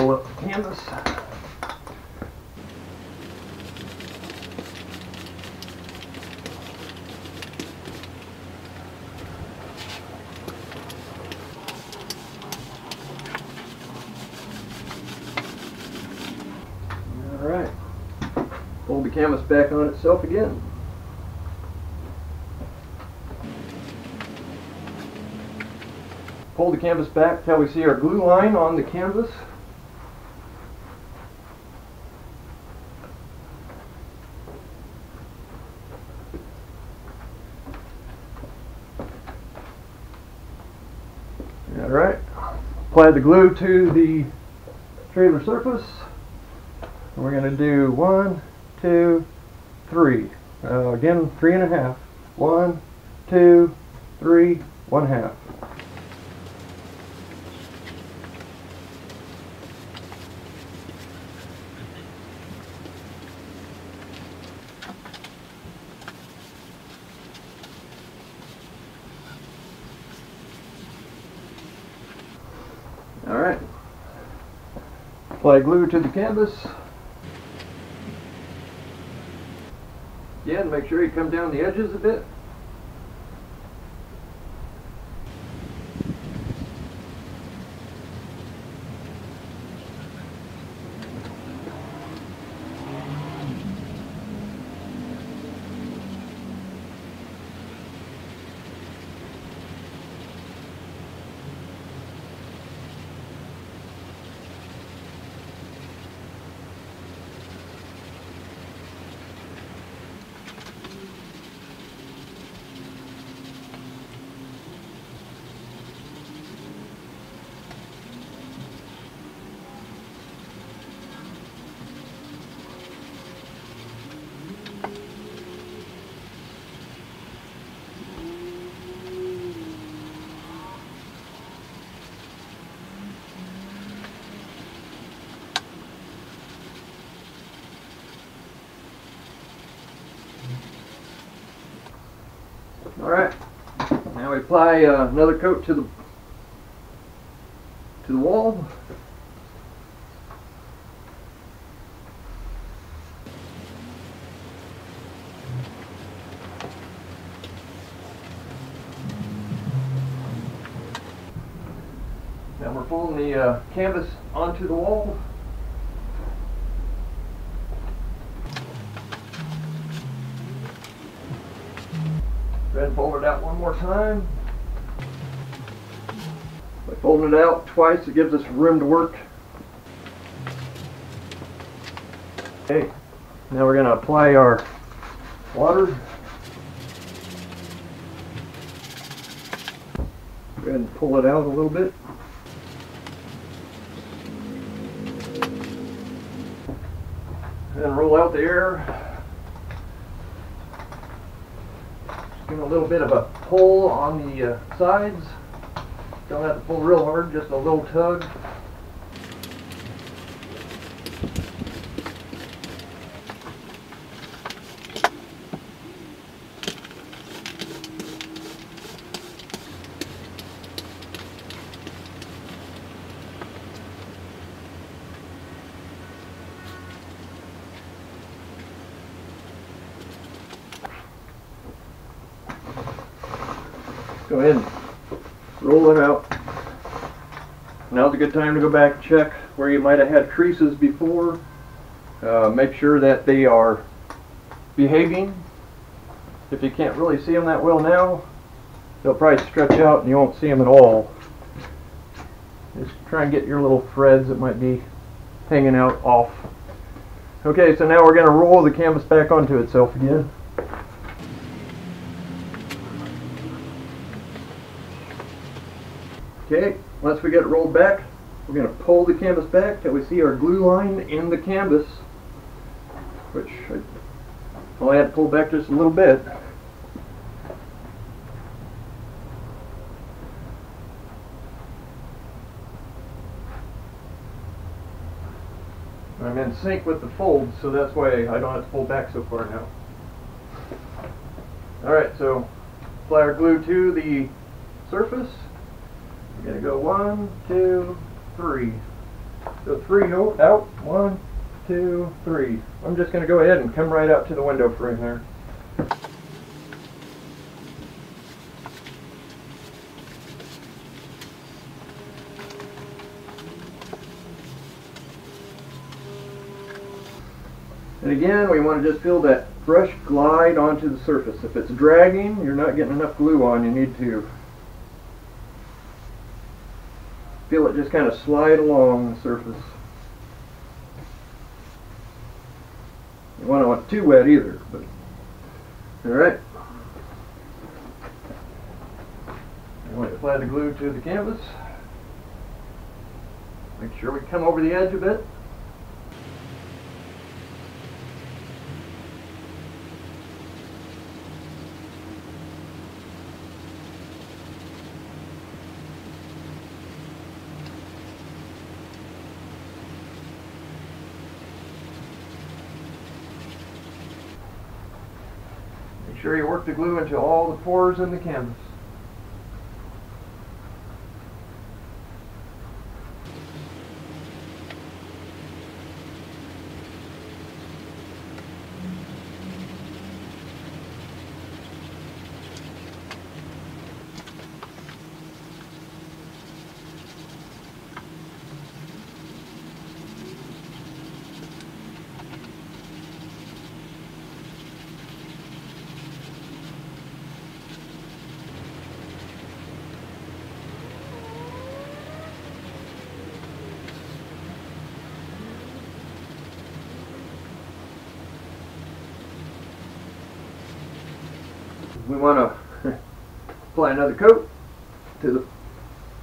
roll up the canvas. Alright, fold the canvas back on itself again. Pull the canvas back till we see our glue line on the canvas. Alright, apply the glue to the trailer surface. And we're going to do 1, 2, 3. Again, 3.5. 1, 2, 3, 1/2. Alright, apply glue to the canvas. Again, make sure you come down the edges a bit. Alright, now we apply another coat to the wall. Now we're pulling the canvas onto the wall. Go ahead and fold it out one more time. By folding it out twice, it gives us room to work. Okay, now we're going to apply our water. Go ahead and pull it out a little bit. And roll out the air. Give a little bit of a pull on the sides. Don't have to pull real hard, just a little tug. Go ahead and roll it out. Now's a good time to go back and check where you might have had creases before. Make sure that they are behaving. If you can't really see them that well now, they'll probably stretch out and you won't see them at all. Just try and get your little threads that might be hanging out off. Okay, so now we're going to roll the canvas back onto itself again. Okay, once we get it rolled back, we're going to pull the canvas back till we see our glue line in the canvas, which I only had to pull back just a little bit. I'm in sync with the fold, so that's why I don't have to pull back so far now. Alright, so apply our glue to the surface. We're going to go 1, 2, 3. So 3 out, 1, 2, 3. I'm just going to go ahead and come right out to the window frame there. And again, we want to just feel that brush glide onto the surface. If it's dragging, you're not getting enough glue on, you need to feel it just kind of slide along the surface. You don't want it too wet either, but alright. I'm going to apply the glue to the canvas. Make sure we come over the edge a bit. Make sure you work the glue into all the pores in the canvas. We want to apply another coat to the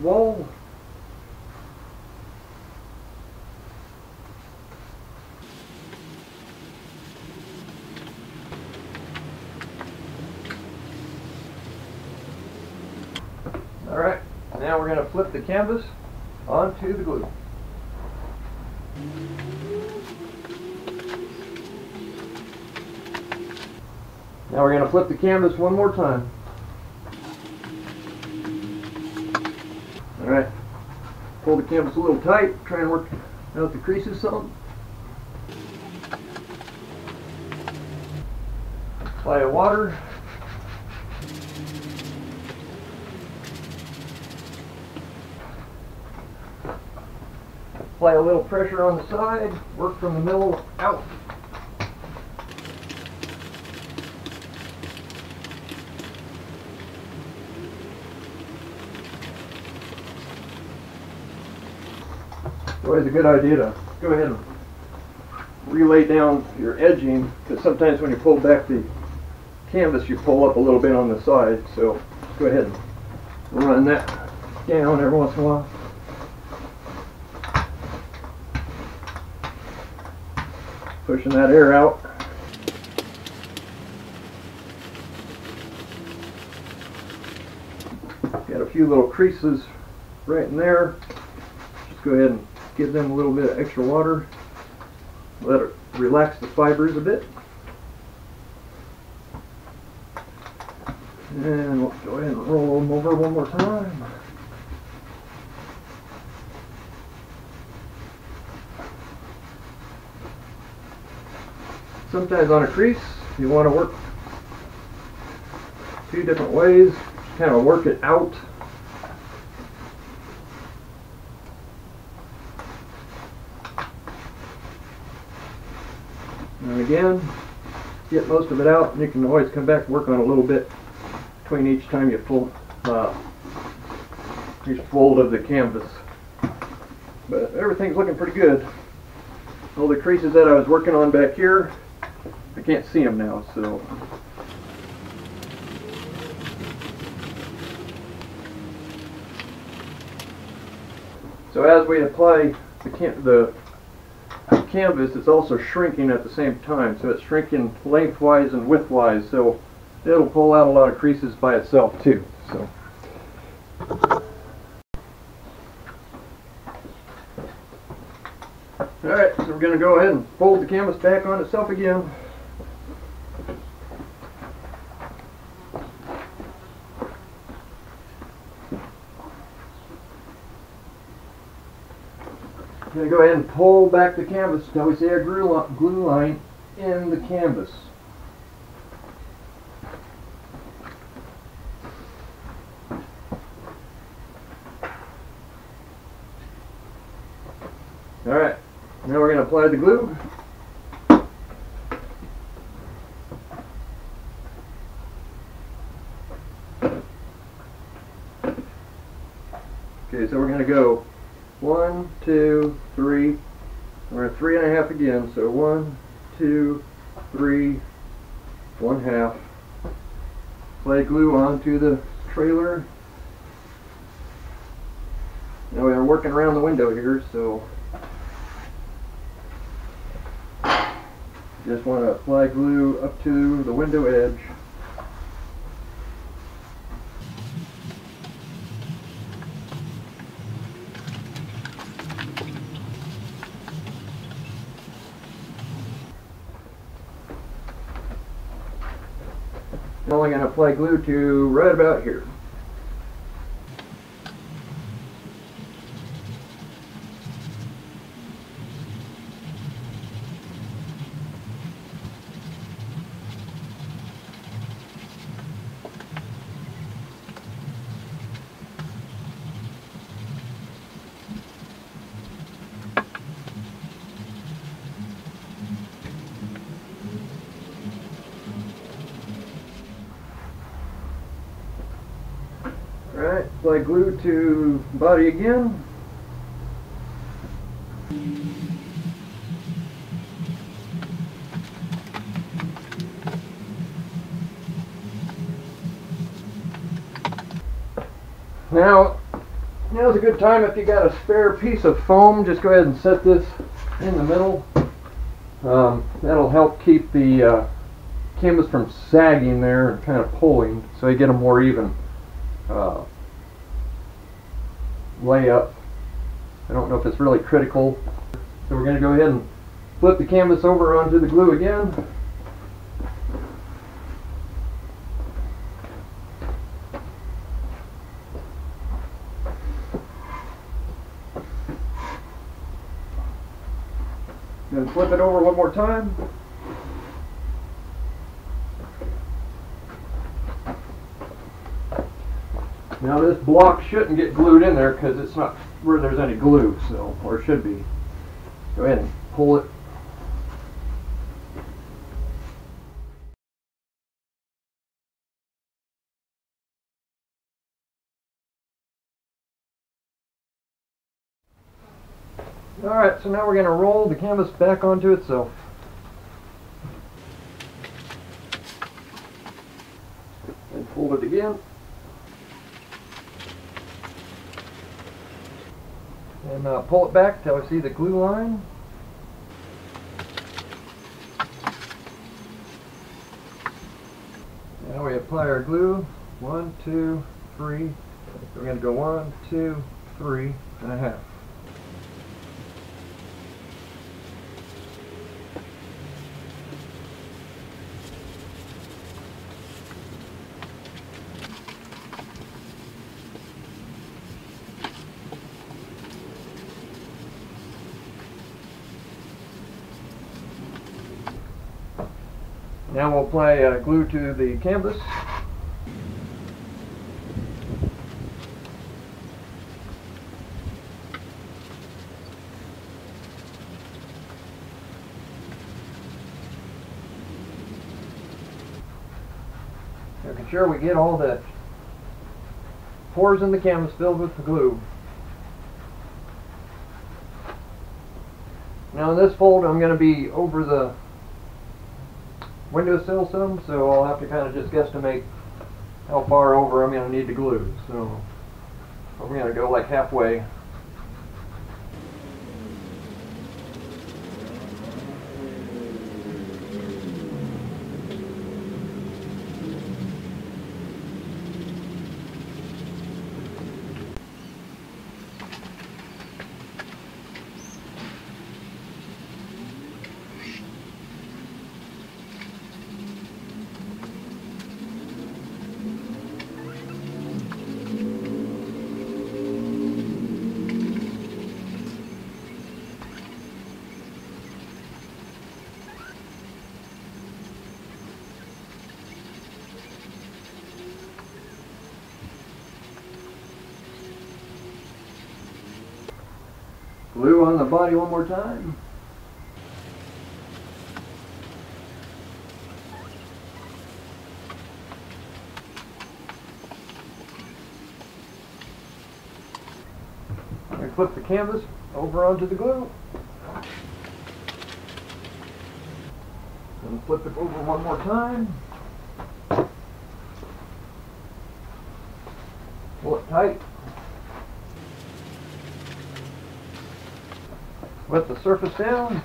wall. Alright, now we're going to flip the canvas onto the glue. Now we're going to flip the canvas one more time. Alright, pull the canvas a little tight, try and work out the creases some. Apply a water. Apply a little pressure on the side, work from the middle out. It's always a good idea to go ahead and relay down your edging, because sometimes when you pull back the canvas you pull up a little bit on the side, so go ahead and run that down every once in a while. Pushing that air out. Got a few little creases right in there. Just go ahead and give them a little bit of extra water. Let it relax the fibers a bit. And we'll go ahead and roll them over one more time. Sometimes on a crease you want to work 2 different ways. Just kind of work it out. And again, get most of it out, and you can always come back and work on a little bit between each time you pull each fold of the canvas. But everything's looking pretty good. All the creases that I was working on back here, I can't see them now, so as we apply the canvas, it's also shrinking at the same time, so it's shrinking lengthwise and widthwise, so it'll pull out a lot of creases by itself too. So alright, so we're going to go ahead and fold the canvas back on itself again. I'm going to go ahead and pull back the canvas until we see our glue line in the canvas. Alright, now we're going to apply the glue. Okay, so we're going to go 1, 2, 3. We're at 3.5 again. So 1, 2, 3, 1/2. Apply glue onto the trailer. Now we're working around the window here, so just want to apply glue up to the window edge. I'm only going to apply glue to right about here. Alright, apply glue to body again. Now's a good time if you got a spare piece of foam, just go ahead and set this in the middle. That'll help keep the canvas from sagging there and kind of pulling, so you get a more even layup. I don't know if it's really critical. So we're going to go ahead and flip the canvas over onto the glue again. Then flip it over one more time. Now this block shouldn't get glued in there because it's not where there's any glue, so, or it should be. Go ahead and pull it. Alright, so now we're going to roll the canvas back onto itself. And fold it again. And pull it back till we see the glue line. Now we apply our glue. 1, 2, 3. We're going to go 1, 2, 3.5. Now we'll apply glue to the canvas. Making sure we get all the pores in the canvas filled with the glue. Now in this fold I'm going to be over the windowsill some, so I'll have to kind of just guesstimate how far over I'm going to need to glue. So I'm going to go like halfway. on the body one more time. I flip the canvas over onto the glue. And flip it over one more time. Pull it tight. Wet the surface down.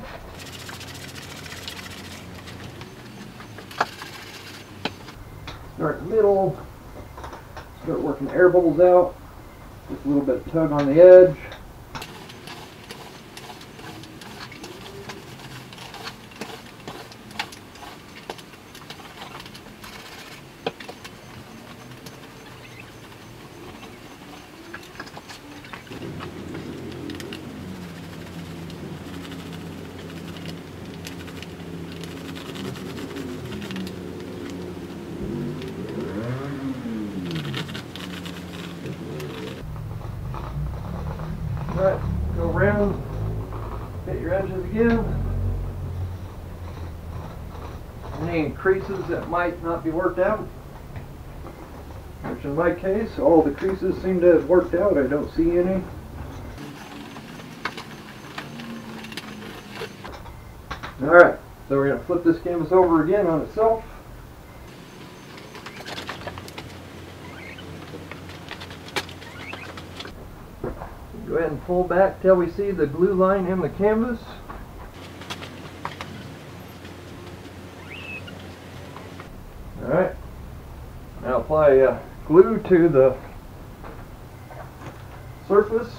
Start in the middle. Start working the air bubbles out. Just a little bit of tug on the edge. Alright, go around, hit your edges again. Any creases that might not be worked out, which in my case, all the creases seem to have worked out. I don't see any. Alright, so we're going to flip this canvas over again on itself. Go ahead and pull back till we see the glue line in the canvas. Alright, now apply glue to the surface.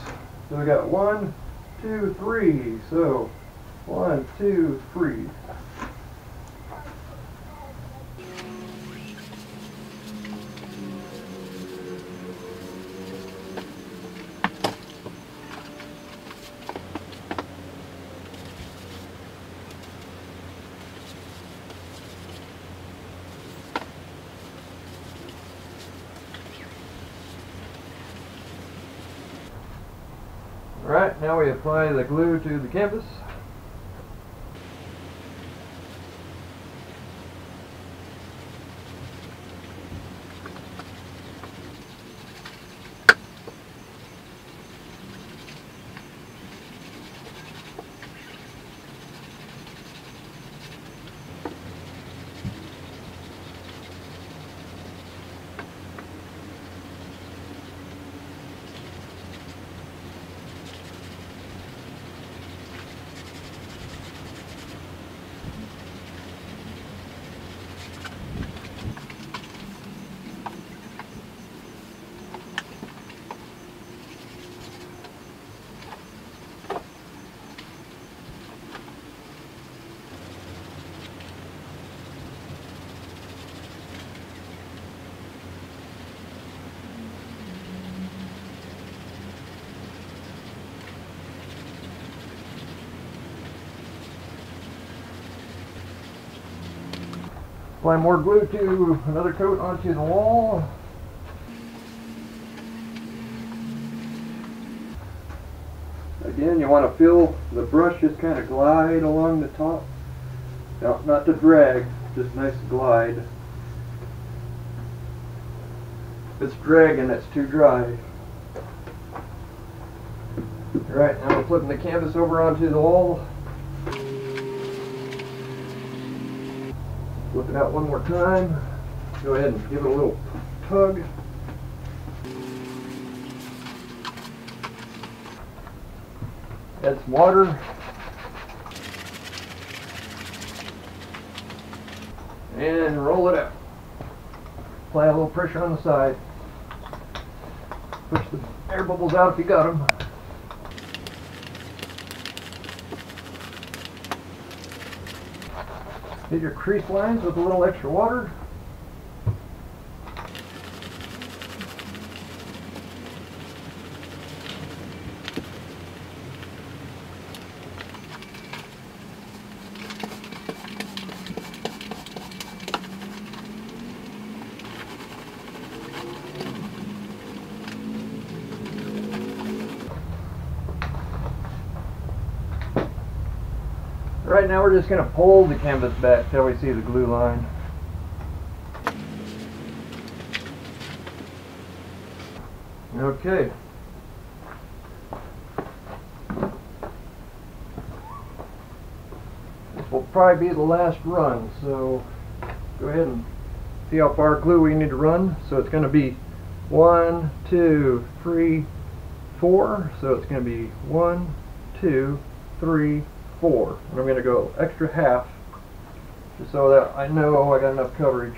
So we got 1, 2, 3. So 1, 2, 3. Alright, now we apply the glue to the canvas. Apply more glue to another coat onto the wall. Again, you want to feel the brush just kind of glide along the top. No, not to drag, just nice glide. If it's dragging, it's too dry. Alright, now we're flipping the canvas over onto the wall. Flip it out one more time. Go ahead and give it a little tug. Add some water. And roll it out. Apply a little pressure on the side. Push the air bubbles out if you got them. Hit your crease lines with a little extra water. Right now we're just going to pull the canvas back till we see the glue line. Okay. This will probably be the last run, so go ahead and see how far glue we need to run. So it's going to be 1, 2, 3, 4. So it's going to be 1, 2, 3, 4. And I'm going to go extra half just so that I know I got enough coverage.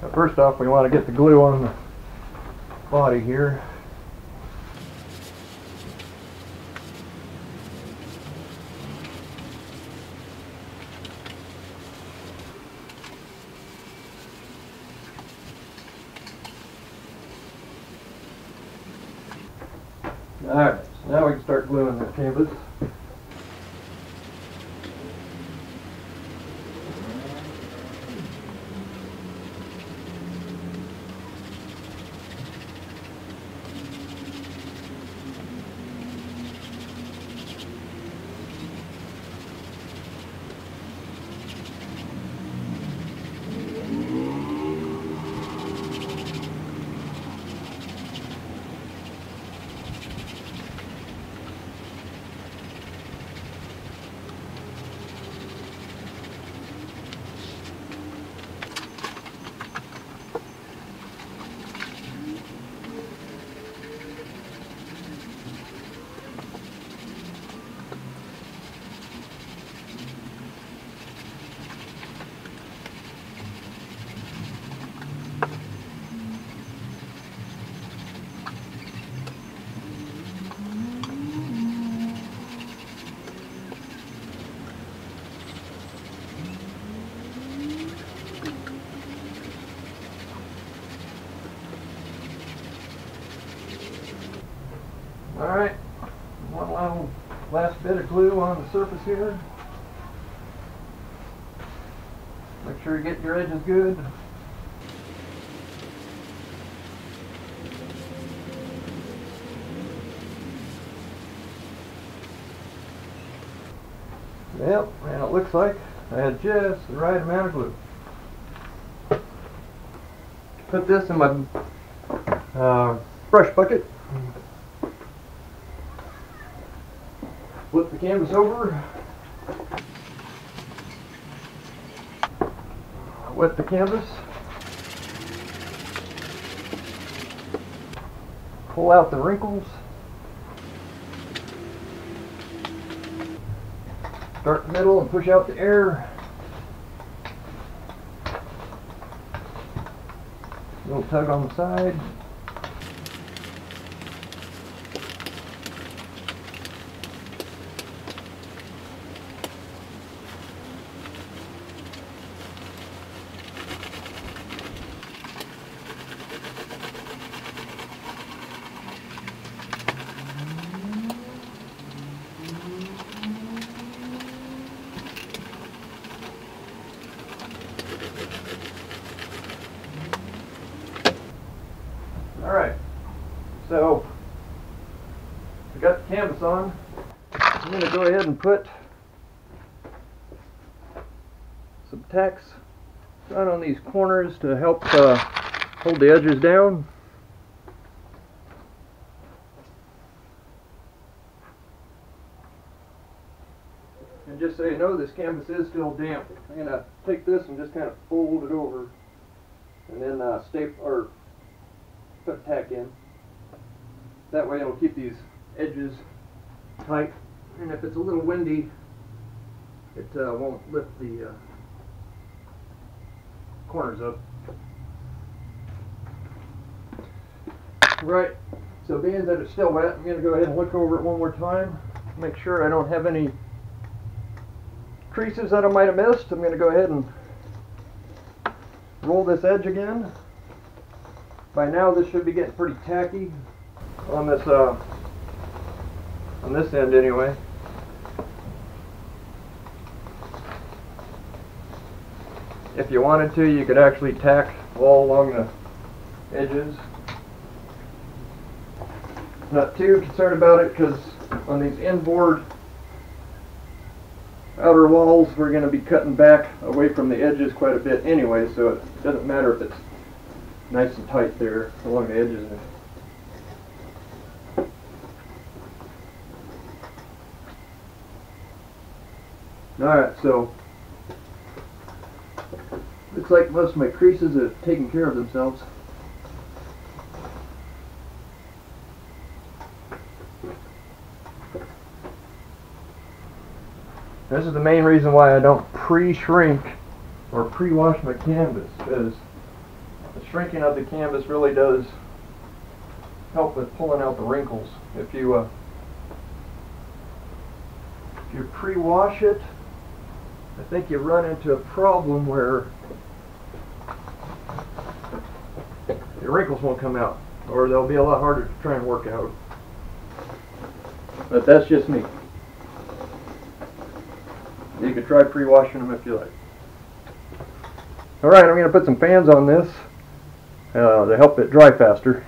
Now first off, we want to get the glue on the body here. Alright, so now we can start gluing the canvas. Alright, one last bit of glue on the surface here. Make sure you get your edges good. Yep, and it looks like I had just the right amount of glue. Put this in my brush bucket. Flip the canvas over. Wet the canvas. Pull out the wrinkles. Start in the middle and push out the air. A little tug on the side. Alright, so I got the canvas on. I'm going to go ahead and put some tacks right on these corners to help hold the edges down. And just so you know, this canvas is still damp. I'm going to take this and just kind of fold it over and then staple or put a tack in. That way it'll keep these edges tight, and if it's a little windy, it won't lift the corners up. Right, so being that it's still wet, I'm going to go ahead and look over it one more time, make sure I don't have any creases that I might have missed. I'm going to go ahead and roll this edge again. By now this should be getting pretty tacky on this end anyway. If you wanted to, you could actually tack all along the edges. Not too concerned about it because on these inboard outer walls we're going to be cutting back away from the edges quite a bit anyway, so it doesn't matter if it's nice and tight there along the edges. Alright, so looks like most of my creases have taken care of themselves. This is the main reason why I don't pre-shrink or pre-wash my canvas, because the shrinking of the canvas really does help with pulling out the wrinkles. If you pre-wash it, I think you run into a problem where your wrinkles won't come out, or they'll be a lot harder to try and work out. But that's just me. You could try pre-washing them if you like. Alright, I'm going to put some fans on this to help it dry faster.